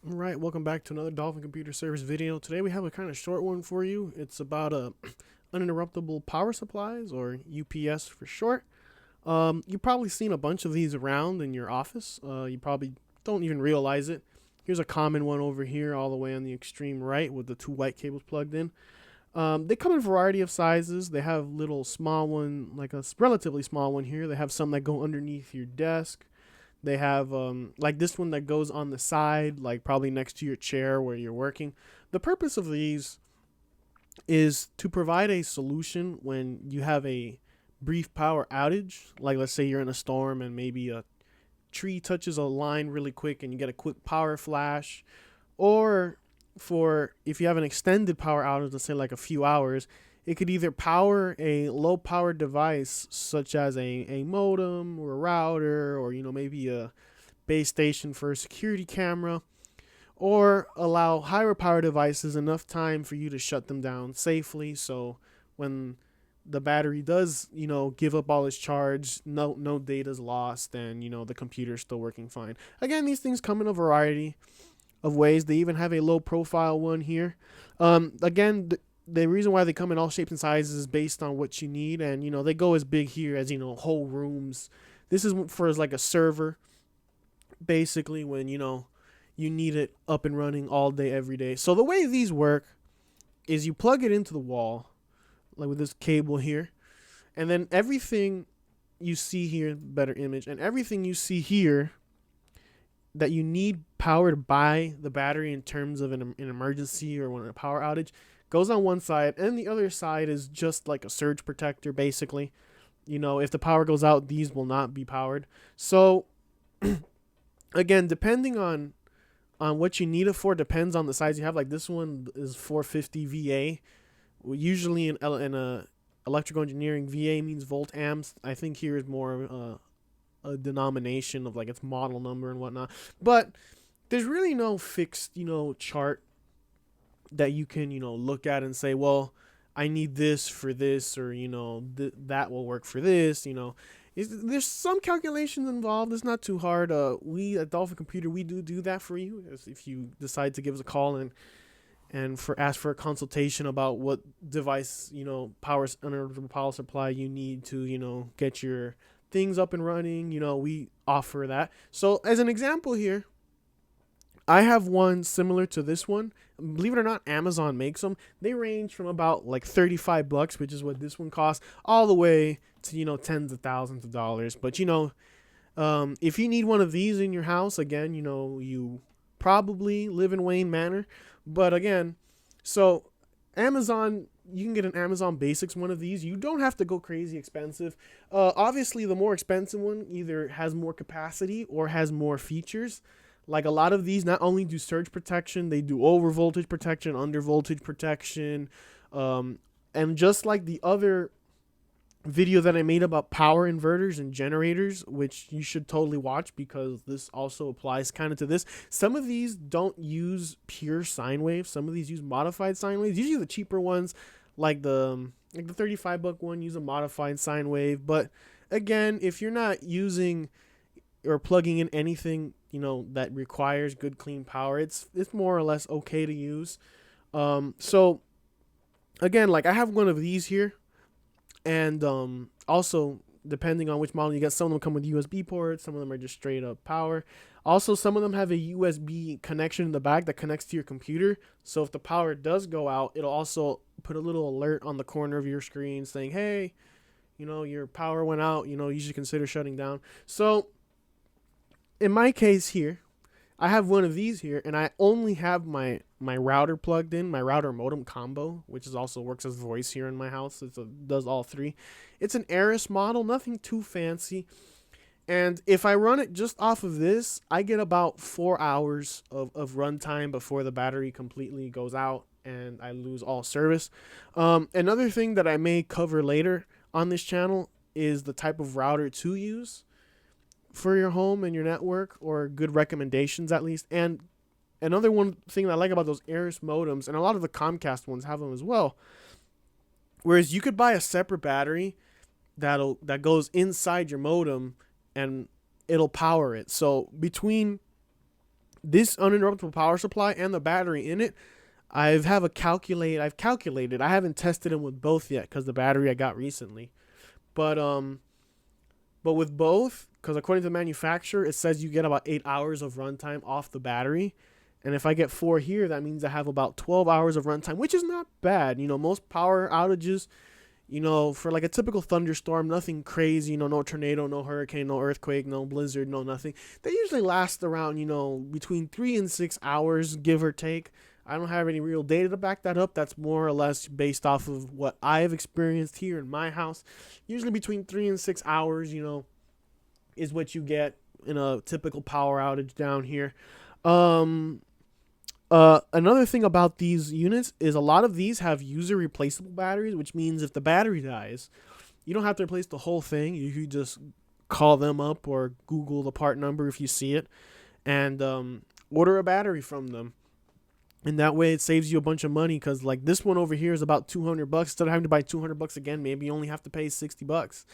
All right, welcome back to another Dolphin Computer Service video. Today we have a kind of short one for you. It's about uninterruptible power supplies, or UPS for short. You've probably seen a bunch of these around in your office. You probably don't even realize it. Here's a common one over here, all the way on the extreme right, with the two white cables plugged in. They come in a variety of sizes. They have little small one, like a relatively small one here. They have some that go underneath your desk. They have like this one that goes on the side, like probably next to your chair where you're working. The purpose of these is to provide a solution when you have a brief power outage. Like, let's say you're in a storm and maybe a tree touches a line really quick and you get a quick power flash. Or for if you have an extended power outage, let's say like a few hours, it could either power a low power device such as a modem or a router, or maybe a base station for a security camera, or allow higher power devices enough time for you to shut them down safely. So when the battery does give up all its charge, no data's lost, and the computer's still working fine. Again, these things come in a variety of ways. They even have a low profile one here. Again, the reason why they come in all shapes and sizes is based on what you need, and they go as big here as whole rooms. This is for like a server, basically, when you need it up and running all day every day. So the way these work is you plug it into the wall, like with this cable here, and then everything you see here, better image, and everything you see here that you need powered by the battery in terms of an emergency or when a power outage goes on one side, and the other side is just like a surge protector, basically. If the power goes out, these will not be powered. So again, depending on what you need it for, depends on the size you have. Like this one is 450 VA. Usually in electrical engineering, VA means volt amps. I think here is more a denomination of like its model number and whatnot. But there's really no fixed chart that you can look at and say, well, I need this for this, or that will work for this. There's some calculations involved. It's not too hard. We at Dolphin Computer, we do that for you. If you decide to give us a call and ask for a consultation about what device powers under the power supply you need to get your things up and running, we offer that. So as an example here, I have one similar to this one. Believe it or not, Amazon makes them. They range from about like $35, which is what this one costs, all the way to tens of thousands of dollars. But if you need one of these in your house, again, you probably live in Wayne Manor. But again, so Amazon, you can get an Amazon Basics one of these. You don't have to go crazy expensive. Obviously, the more expensive one either has more capacity or has more features. Like a lot of these not only do surge protection, they do over voltage protection, under voltage protection. And just like the other video that I made about power inverters and generators, which you should totally watch because this also applies kind of to this. Some of these don't use pure sine waves. Some of these use modified sine waves. Usually the cheaper ones, like the $35 one, use a modified sine wave. But again, if you're not using or plugging in anything that requires good clean power, it's more or less okay to use. So again, like I have one of these here, and also depending on which model you get, some of them come with USB ports, some of them are just straight up power. Also, some of them have a USB connection in the back that connects to your computer, so if the power does go out, it'll also put a little alert on the corner of your screen saying, hey, your power went out, you should consider shutting down. So in my case here, I have one of these here, and I only have my router plugged in, my router modem combo, which is also works as voice here in my house. It does all three. It's an Aris model, nothing too fancy. And if I run it just off of this, I get about 4 hours of runtime before the battery completely goes out and I lose all service. Another thing that I may cover later on this channel is the type of router to use for your home and your network, or good recommendations at least. And another one thing that I like about those Aris modems, and a lot of the Comcast ones have them as well, whereas you could buy a separate battery that goes inside your modem and it'll power it. So between This uninterruptible power supply and the battery in it, I've calculated. I haven't tested them with both yet because the battery I got recently. But with both, because according to the manufacturer, it says you get about 8 hours of runtime off the battery. And if I get 4 here, that means I have about 12 hours of runtime, which is not bad. Most power outages, for like a typical thunderstorm, nothing crazy, no tornado, no hurricane, no earthquake, no blizzard, no nothing. They usually last around, between 3 and 6 hours, give or take. I don't have any real data to back that up. That's more or less based off of what I've experienced here in my house. Usually between 3 and 6 hours, is what you get in a typical power outage down here. Um, Another thing about these units is a lot of these have user replaceable batteries, which means if the battery dies, you don't have to replace the whole thing. You can just call them up or Google the part number if you see it, and order a battery from them. And that way it saves you a bunch of money because like this one over here is about $200. Instead of having to buy $200 again, maybe you only have to pay $60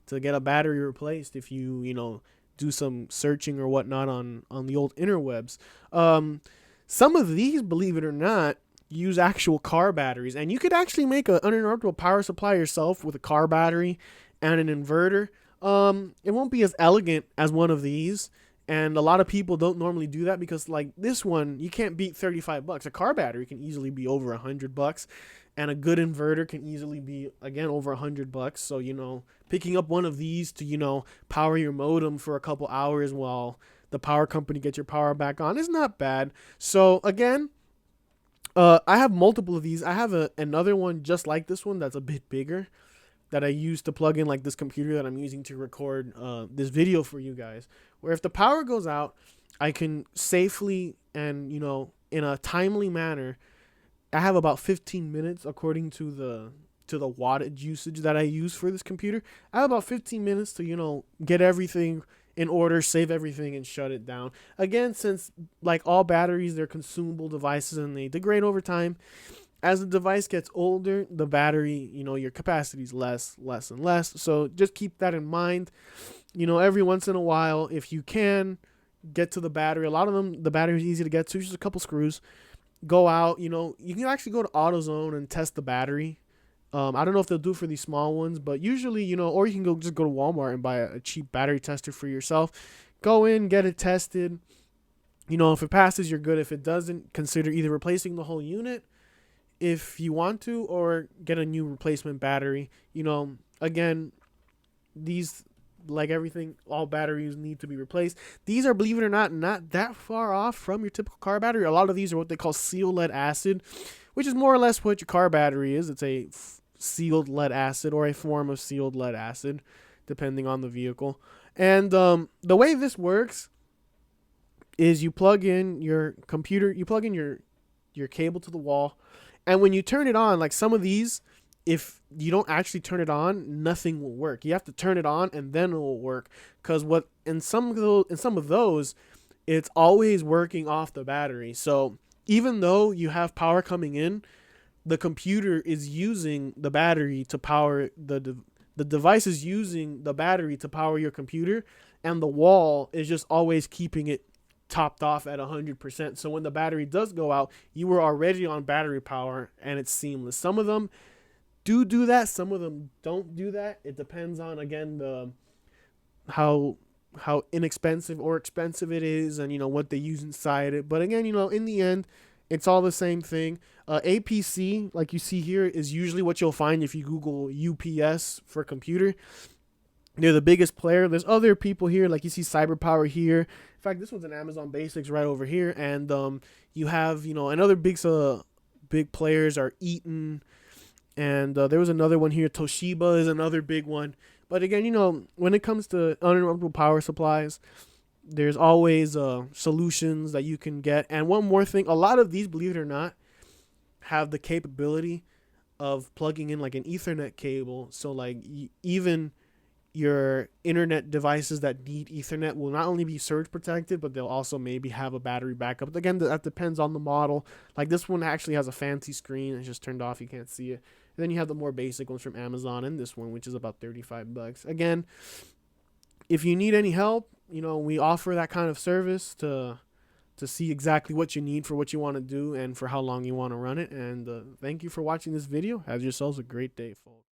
to get a battery replaced if you do some searching or whatnot on the old interwebs. Some of these, believe it or not, use actual car batteries, and you could actually make an uninterruptible power supply yourself with a car battery and an inverter. It won't be as elegant as one of these, and a lot of people don't normally do that because, like this one, you can't beat $35. A car battery can easily be over $100, and a good inverter can easily be again over $100. So picking up one of these to power your modem for a couple hours while the power company gets your power back on is not bad. So again, I have multiple of these. I have another one just like this one that's a bit bigger that I use to plug in like this computer that I'm using to record this video for you guys. Where if the power goes out, I can safely and in a timely manner. I have about 15 minutes according to the wattage usage that I use for this computer. I have about 15 minutes to get everything in order, save everything, and shut it down. Again, since like all batteries, they're consumable devices and they degrade over time. As the device gets older, the battery, your capacity is less and less. So just keep that in mind. Every once in a while, if you can get to the battery, a lot of them, the battery is easy to get to, just a couple screws. Go out, you can actually go to AutoZone and test the battery. I don't know if they'll do it for these small ones, but usually, or you can go to Walmart and buy a cheap battery tester for yourself. Go in, get it tested. If it passes, you're good. If it doesn't, consider either replacing the whole unit if you want to, or get a new replacement battery. Again, these, like everything, all batteries need to be replaced. These are, believe it or not that far off from your typical car battery. A lot of these are what they call sealed lead acid, which is more or less what your car battery is. It's a sealed lead acid or a form of sealed lead acid, depending on the vehicle. And the way this works is you plug in your computer, you plug in your cable to the wall, and when you turn it on, like some of these, if you don't actually turn it on, nothing will work. You have to turn it on and then it will work. Because in some of those, it's always working off the battery. So even though you have power coming in, the computer is using the battery to power the device is using the battery to power your computer, and the wall is just always keeping it topped off at 100%. So when the battery does go out, you were already on battery power and it's seamless. Some of them do that, some of them don't do that. It depends on, again, the how inexpensive or expensive it is, and what they use inside it. But again, in the end, it's all the same thing. APC, like you see here, is usually what you'll find if you Google UPS for computer. They're the biggest player. There's other people here, like you see CyberPower here. In fact, this one's an Amazon Basics right over here. And you have, and other big players are Eaton. And there was another one here. Toshiba is another big one. But again, when it comes to uninterruptible power supplies, there's always solutions that you can get. And one more thing, a lot of these, believe it or not, have the capability of plugging in like an Ethernet cable. So like even your internet devices that need Ethernet will not only be surge protected, but they'll also maybe have a battery backup. But again, that depends on the model. Like this one actually has a fancy screen. It's just turned off. You can't see it. And then you have the more basic ones from Amazon, and this one, which is about $35. Again, if you need any help, we offer that kind of service to to see exactly what you need for what you want to do and for how long you want to run it. And thank you for watching this video. Have yourselves a great day, folks.